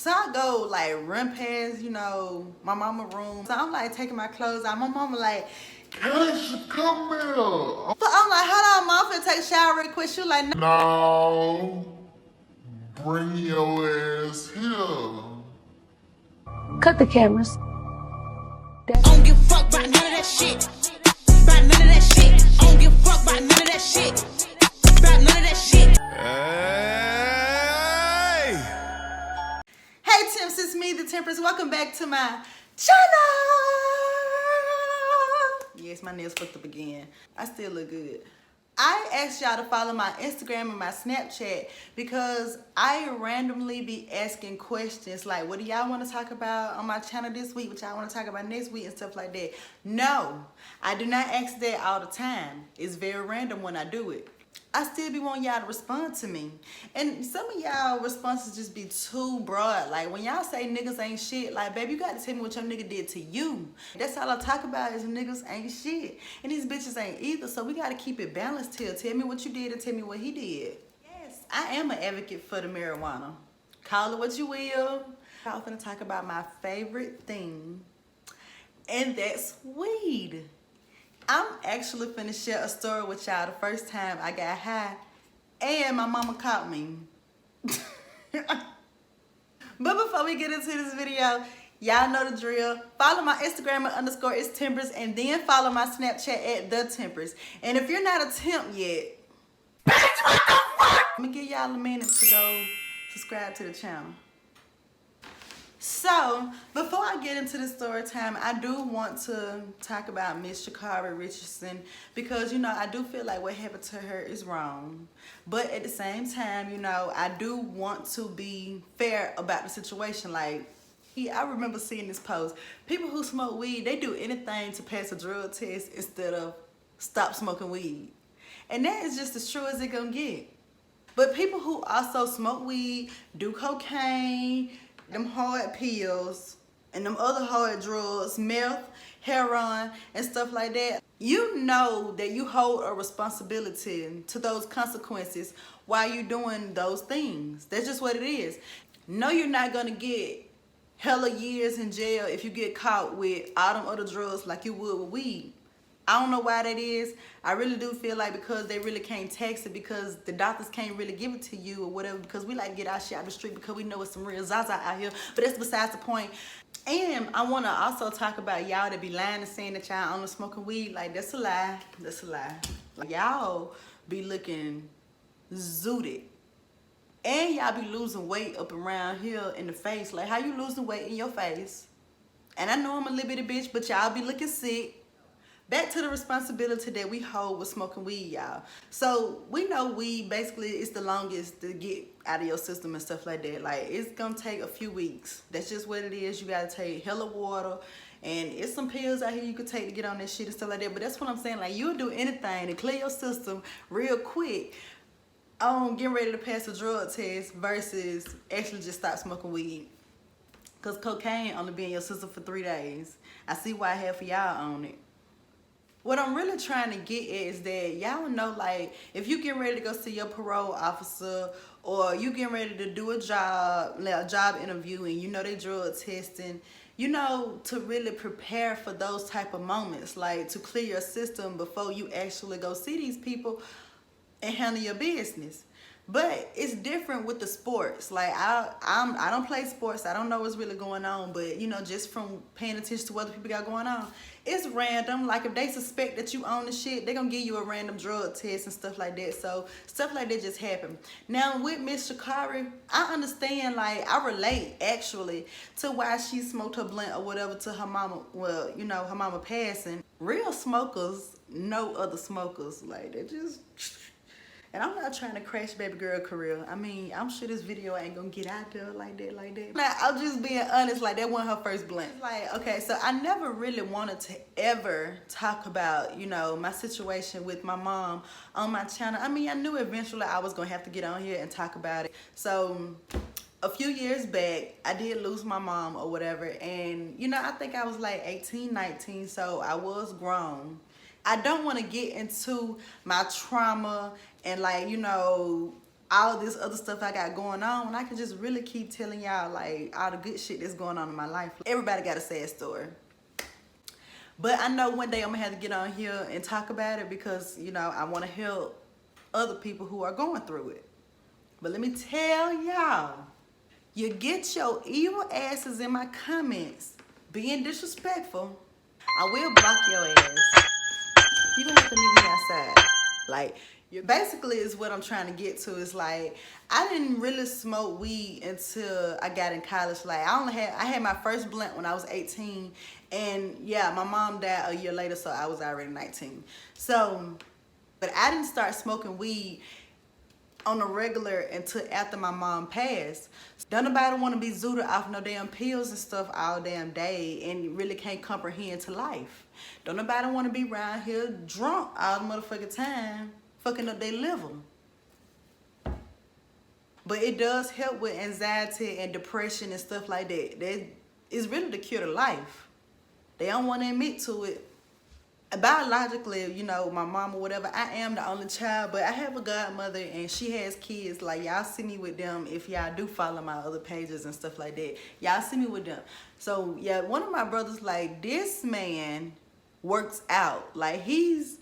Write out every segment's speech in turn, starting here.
So I go like run past, you know, my mama room. So I'm like taking my clothes out. My mama like, Cash, come here. but I'm like, hold on, mom, I'm finna take a shower real quick. She was like, no. Now, bring your ass here. Cut the cameras. I don't give a fuck about none of that shit. About none of that shit. I don't give a fuck about none of that shit. About none of that shit. Hey Temps, it's me, the Temperance. Welcome back to my channel. Yes, my nails fucked up again. I still look good. I asked y'all to follow my Instagram and my Snapchat because I randomly be asking questions like, what do y'all want to talk about on my channel this week? What y'all want to talk about next week and stuff like that. No, I do not ask that all the time. It's very random when I do it. I still be wanting y'all to respond to me. And some of y'all responses just be too broad. Like when y'all say niggas ain't shit, like baby, you gotta tell me what your nigga did to you. That's all I talk about is niggas ain't shit. And these bitches ain't either. So we gotta keep it balanced here. Tell me what you did and tell me what he did. Yes, I am an advocate for the marijuana. Call it what you will. I'm finna talk about my favorite thing. And that's weed. I'm actually finna share a story with y'all the first time I got high and my mama caught me. But before we get into this video, y'all know the drill. Follow my Instagram at _istempers and then follow my Snapchat at @thetempers. And if you're not a temp yet, I'm gonna give y'all a minute to go subscribe to the channel. So, before I get into the story time, I do want to talk about Miss Sha'Carri Richardson because, you know, I do feel like what happened to her is wrong. But at the same time, you know, I do want to be fair about the situation. Like, I remember seeing this post. People who smoke weed, they do anything to pass a drug test instead of stop smoking weed. And that is just as true as it gonna get. But people who also smoke weed, do cocaine, them hard pills, and them other hard drugs, meth, heroin, and stuff like that, you know that you hold a responsibility to those consequences while you're doing those things. That's just what it is. No, you're not gonna get hella years in jail if you get caught with all them other drugs like you would with weed. I don't know why that is. I really do feel like because they really can't tax it because the doctors can't really give it to you or whatever because we like to get our shit out the street because we know it's some real Zaza out here. But that's besides the point. And I want to also talk about y'all that be lying and saying that y'all only smoking weed. Like, that's a lie. That's a lie. Like, y'all be looking zooted. And y'all be losing weight up around here in the face. Like, how you losing weight in your face? And I know I'm a little bitty bitch, but y'all be looking sick. Back to the responsibility that we hold with smoking weed, y'all. So we know weed basically is the longest to get out of your system and stuff like that. Like, it's gonna take a few weeks. That's just what it is. You gotta take hella water, and it's some pills out here you could take to get on that shit and stuff like that. But that's what I'm saying. Like, you'll do anything to clear your system real quick on getting ready to pass a drug test versus actually just stop smoking weed. Cause cocaine only be in your system for 3 days. I see why half of y'all own it. What I'm really trying to get at is that y'all know, like, if you get ready to go see your parole officer or you getting ready to do a job, like a job interview, and you know they drug testing, you know, to really prepare for those type of moments, like to clear your system before you actually go see these people and handle your business. But it's different with the sports. Like, I don't play sports. I don't know what's really going on. But, you know, just from paying attention to what other people got going on, it's random. Like, if they suspect that you own the shit, they're going to give you a random drug test and stuff like that. So, stuff like that just happen. Now, with Miss Sha'Carri, I understand, like, I relate, actually, to why she smoked her blunt or whatever to her mama. Well, you know, her mama passing. Real smokers know other smokers. Like, they just... And I'm not trying to crash baby girl career. I mean, I'm sure this video ain't gonna get out there like that. Now, I'm just being honest, like that wasn't her first blunt. Like, okay, so I never really wanted to ever talk about, you know, my situation with my mom on my channel. I mean, I knew eventually I was gonna have to get on here and talk about it. So a few years back, I did lose my mom or whatever. And, you know, I think I was like 18, 19, so I was grown. I don't want to get into my trauma and, like, you know, all this other stuff I got going on, and I can just really keep telling y'all like all the good shit that's going on in my life. Everybody got a sad story. But I know one day I'm gonna have to get on here and talk about it because, you know, I want to help other people who are going through it. But let me tell y'all, you get your evil asses in my comments being disrespectful, I will block your ass. You gonna have to meet me outside. Like, basically is what I'm trying to get to. Is like, I didn't really smoke weed until I got in college. Like, I had my first blunt when I was 18, and yeah, my mom died a year later, so I was already 19. So, but I didn't start smoking weed on a regular until after my mom passed. Don't nobody want to be zooted off no damn pills and stuff all damn day and really can't comprehend to life. Don't nobody want to be around here drunk all the motherfucking time, fucking up their liver. But it does help with anxiety and depression and stuff like that. That is really the cure to life. They don't want to admit to it. Biologically, you know, my mom or whatever, I am the only child, but I have a godmother and she has kids. Like, y'all see me with them if y'all do follow my other pages and stuff like that. Y'all see me with them. So, yeah, one of my brothers, like, this man works out. Like, he's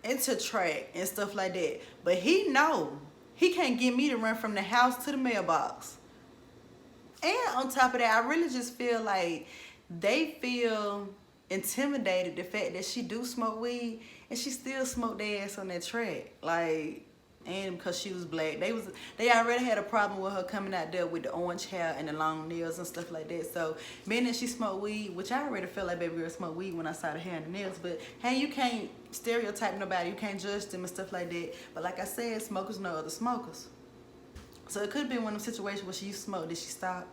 into track and stuff like that. But he know he can't get me to run from the house to the mailbox. And on top of that, I really just feel like they feel intimidated the fact that she do smoke weed and she still smoked their ass on that track. Like, and because she was black, they already had a problem with her coming out there with the orange hair and the long nails and stuff like that. So being that she smoked weed, which I already felt like baby girl smoked weed when I saw the hair and the nails, but hey, you can't stereotype nobody, you can't judge them and stuff like that. But like I said, smokers know other smokers. So it could have been one of them situations where she used to smoke. Did she stop?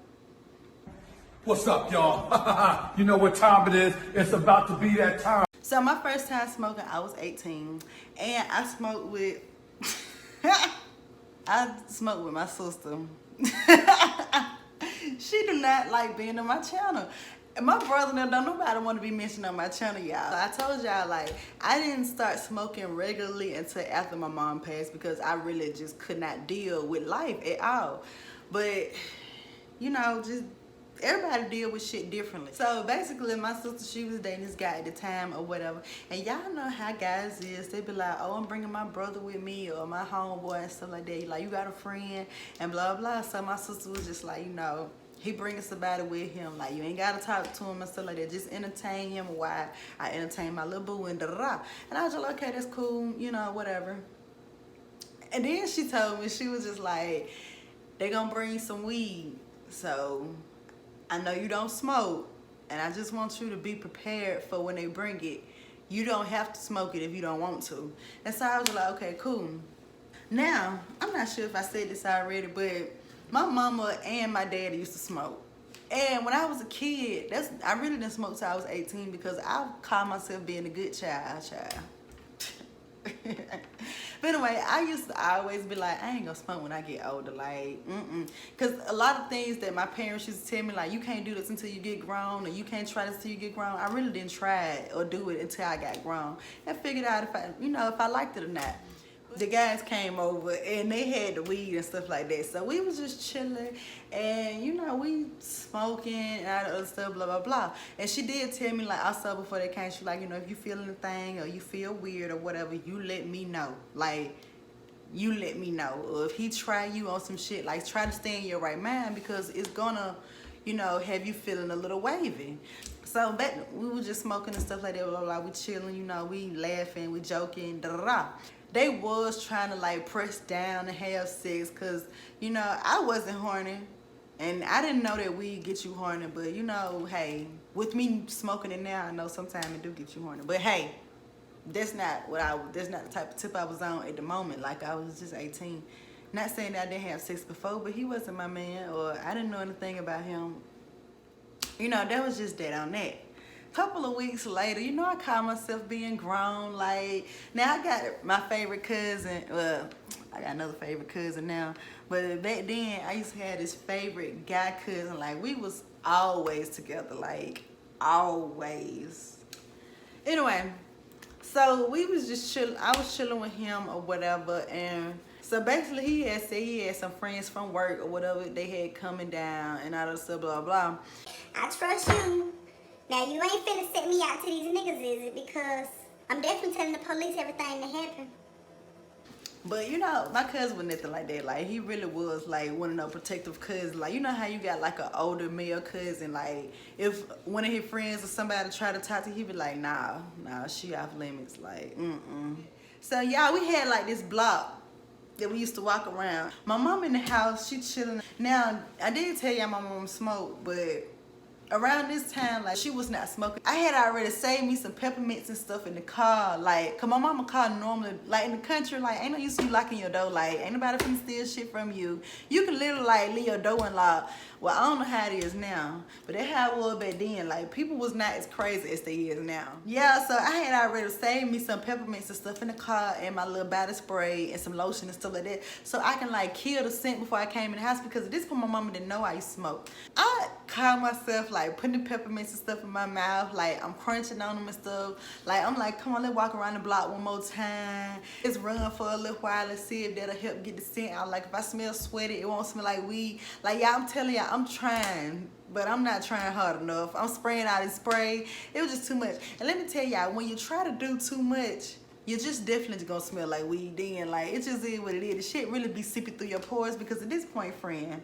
What's up, y'all? You know what time it is. It's about to be that time. So my first time smoking, I was 18, and I smoked with my sister. She do not like being on my channel. And my brother, don't nobody want to be mentioned on my channel, y'all. I told y'all, like, I didn't start smoking regularly until after my mom passed because I really just could not deal with life at all. But, you know, just everybody deal with shit differently. So basically, my sister, she was dating this guy at the time or whatever. And y'all know how guys is. They be like, oh, I'm bringing my brother with me or my homeboy and stuff like that. Like, you got a friend and blah, blah. So my sister was just like, you know, he bringing somebody with him. Like, you ain't got to talk to him and stuff like that. Just entertain him while I entertain my little boo and da-da-da. And I was just like, okay, that's cool, you know, whatever. And then she told me, she was just like, they gonna bring some weed. So I know you don't smoke, and I just want you to be prepared for when they bring it. You don't have to smoke it if you don't want to. And so I was like, okay, cool. Now, I'm not sure if I said this already, but my mama and my daddy used to smoke. And when I was a kid, I really didn't smoke till I was 18 because I call myself being a good child. But anyway, I used to always be like, I ain't gonna smoke when I get older, like, because a lot of things that my parents used to tell me, like, you can't do this until you get grown, or you can't try this until you get grown. I really didn't try it or do it until I got grown. I figured out if I liked it or not. The guys came over and they had the weed and stuff like that. So we was just chilling and, you know, we smoking and all the other stuff, blah, blah, blah. And she did tell me, like, also before they came, she like, you know, if you feel anything or you feel weird or whatever, you let me know. Like, you let me know. Or if he try you on some shit, like, try to stay in your right mind because it's gonna, you know, have you feeling a little wavy. So back, we were just smoking and stuff like that, blah, blah, blah. We chilling, you know, we laughing, we joking, da, da, da. They was trying to, like, press down and have sex because, you know, I wasn't horny. And I didn't know that weed get you horny. But, you know, hey, with me smoking it now, I know sometimes it do get you horny. But, hey, that's not the type of tip I was on at the moment. Like, I was just 18. Not saying that I didn't have sex before, but he wasn't my man. Or I didn't know anything about him. You know, that was just that on that. Couple of weeks later, you know, I call myself being grown. Like, now I got my favorite cousin. Well, I got another favorite cousin now. But back then, I used to have this favorite guy cousin. Like, we was always together. Like, always. Anyway, so we was just chilling. I was chilling with him or whatever. And So basically, he had said he had some friends from work or whatever they had coming down and all that stuff, blah, blah. I trust you. Now, you ain't finna set me out to these niggas, is it? Because I'm definitely telling the police everything that happened. But you know, my cousin was nothing like that. Like, he really was like one of those protective cousins. Like, you know how you got like an older male cousin. Like, if one of his friends or somebody try to talk to you, he be like, nah, she off limits. Like, So y'all, we had like this block that we used to walk around. My mom in the house, she chilling. Now, I did tell y'all my mom smoked, but around this time, like, she was not smoking. I had already saved me some peppermints and stuff in the car, like, cause my mama car normally, like, in the country, like, ain't no use you locking your door, like, ain't nobody finna steal shit from you. You can literally, like, leave your door unlocked. Well, I don't know how it is now, but that's how it was back then. Like, people was not as crazy as they is now. Yeah, so I had already saved me some peppermints and stuff in the car and my little body spray and some lotion and stuff like that, so I can, like, kill the scent before I came in the house, because at this point my mama didn't know I used to smoke. I caught myself, like, putting the peppermints and stuff in my mouth, like, I'm crunching on them and stuff. Like, I'm like, come on, let's walk around the block one more time. Let's run for a little while and see if that'll help get the scent out. Like, if I smell sweaty, it won't smell like weed. Like, y'all, I'm telling y'all, I'm trying, but I'm not trying hard enough. I'm spraying out this spray. It was just too much. And let me tell y'all, when you try to do too much, you're just definitely gonna smell like weed then. Like, it just is what it is. The shit really be seeping through your pores, because at this point, friend,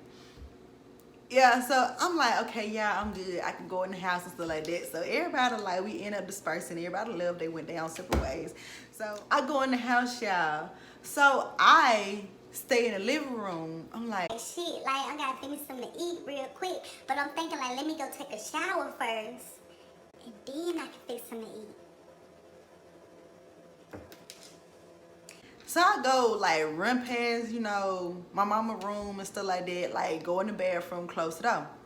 yeah, so I'm like, okay, yeah, I'm good. I can go in the house and stuff like that. So everybody, like, we end up dispersing. Everybody left. They went down separate ways. So I go in the house, y'all. So I stay in the living room. I'm like, Shit, like, I gotta finish something to eat real quick. But I'm thinking, like, let me go take a shower first. And then I can fix something to eat. so I go, like, run past, you know, my mama room and stuff like that. Like, go in the bathroom, close it up.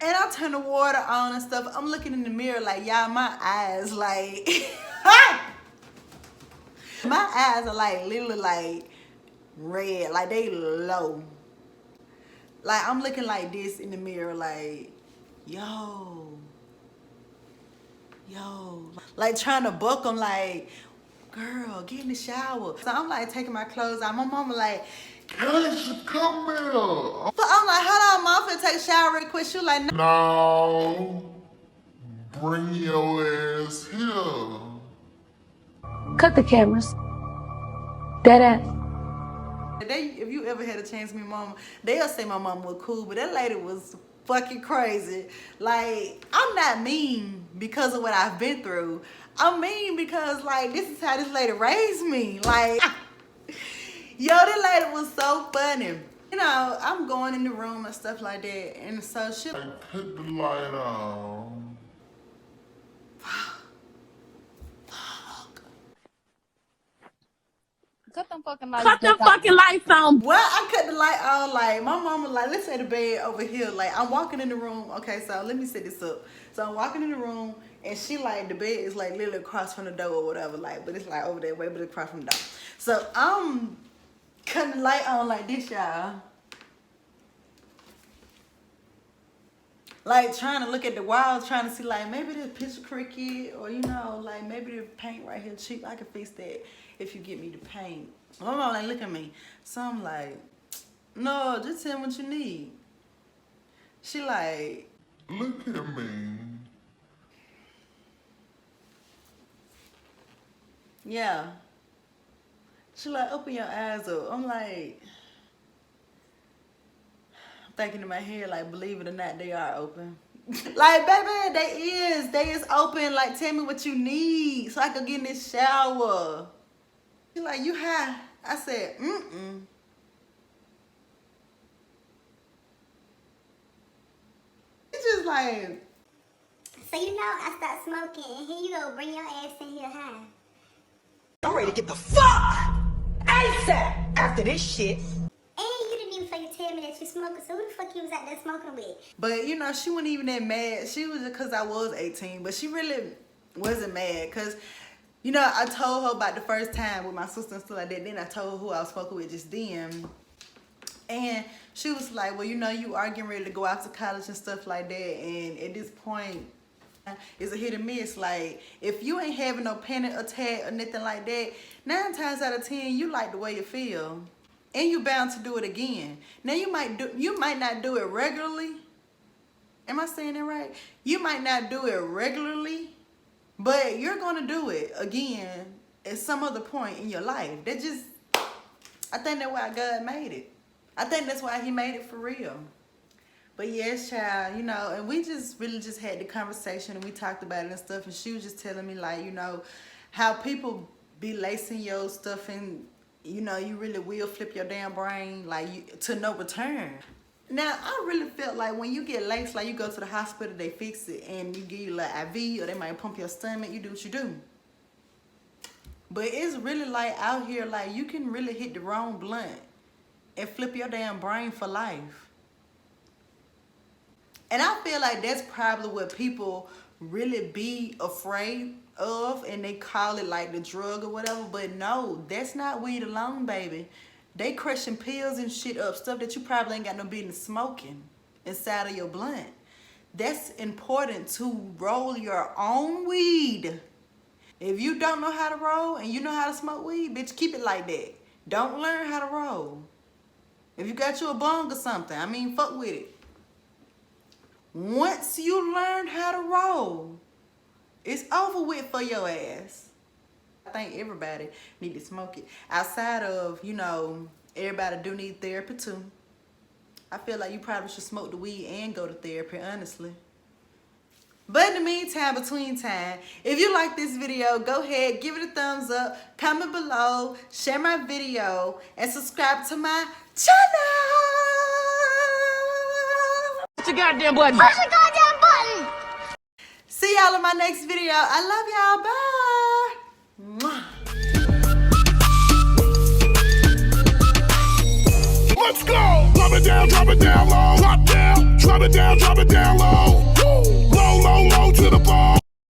And I turn the water on and stuff. I'm looking in the mirror like, y'all, my eyes, like, my eyes are, like, literally, like, red. Like, they low. Like, I'm looking like this in the mirror, like, yo. Like, trying to book them, like, girl, get in the shower. So I'm, like, taking my clothes out. My mama, like, Aisha, come here. but I'm like, hold on, mom, I'm finna take a shower real quick. She was like, no. Now, bring your ass here. Cut the cameras. Dead ass. If you ever had a chance to meet mama, they'll say my mama was cool, but that lady was fucking crazy. Like, I'm not mean because of what I've been through. I'm mean because, like, this is how this lady raised me. Like, yo, that lady was so funny. You know, I'm going in the room and stuff like that, and so she, Like, put the light on. Cut them fucking lights. Cut them fucking lights on. well, I cut the light on. Like, my mama, like, let's say the bed over here. Like, I'm walking in the room. Okay, so let me set this up. So I'm walking in the room, and she, like, the bed is, like, literally across from the door or whatever. Like, but it's, like, over that way, but it's across from the door. So I'm cutting the light on like this, y'all. Like, trying to look at the walls, trying to see, like, maybe the picture cricket, or, you know, like, maybe the paint right here cheap. I can fix that if you get me the paint. My mom, like, look at me. So I'm like, no, just tell me what you need. She like, Look at me. yeah. She like, open your eyes up. I'm like, thinking in my head, like, believe it or not, they are open. Like, baby, they is open. Like, tell me what you need so I can get in this shower. She like, you high? I said, mm-mm. It's just like, So, you know, I stopped smoking, and here you go, bring your ass in here high. I'm ready to get the fuck ASAP after this shit. And you didn't even fucking tell me that you smoking, so who the fuck you was out there smoking with? but you know, she wasn't even that mad. She was just because I was 18, but she really wasn't mad because, you know, I told her about the first time with my sister and stuff like that. Then I told her who I was smoking with just then. And she was like, well, you know, you are getting ready to go out to college and stuff like that. And at this point, it's a hit or miss. Like, if you ain't having no panic attack or nothing like that, 9 times out of 10, you like the way you feel. and you're bound to do it again. Now you might not do it regularly. Am I saying that right? You might not do it regularly, but you're gonna do it again at some other point in your life. I think that's why God made it. I think that's why he made it for real. But yes, child, you know, and we just really just had the conversation and we talked about it and stuff, and she was just telling me, like, you know, how people be lacing your stuff and, you know, you really will flip your damn brain, like, to no return. Now, I really felt like when you get laced, like, you go to the hospital, they fix it, and you give you like IV, or they might pump your stomach, you do what you do. But it's really like out here, like, you can really hit the wrong blunt and flip your damn brain for life. And I feel like that's probably what people really be afraid of, and they call it like the drug or whatever. But no, that's not weed alone, baby. They crushing pills and shit up, stuff that you probably ain't got no business smoking inside of your blunt. That's important to roll your own weed. If you don't know how to roll and you know how to smoke weed, bitch, keep it like that. Don't learn how to roll. If you got you a bong or something, I mean, fuck with it. Once you learn how to roll, it's over with for your ass. I think everybody need to smoke it. Outside of, you know, everybody do need therapy too. I feel like you probably should smoke the weed and go to therapy, honestly. But in the meantime, between time, if you like this video, go ahead, give it a thumbs up, comment below, share my video, and subscribe to my channel. Push the goddamn button. Push the goddamn button. See y'all in my next video. I love y'all. Bye. Mwah. Let's go! Drop it down low. Drop it down low.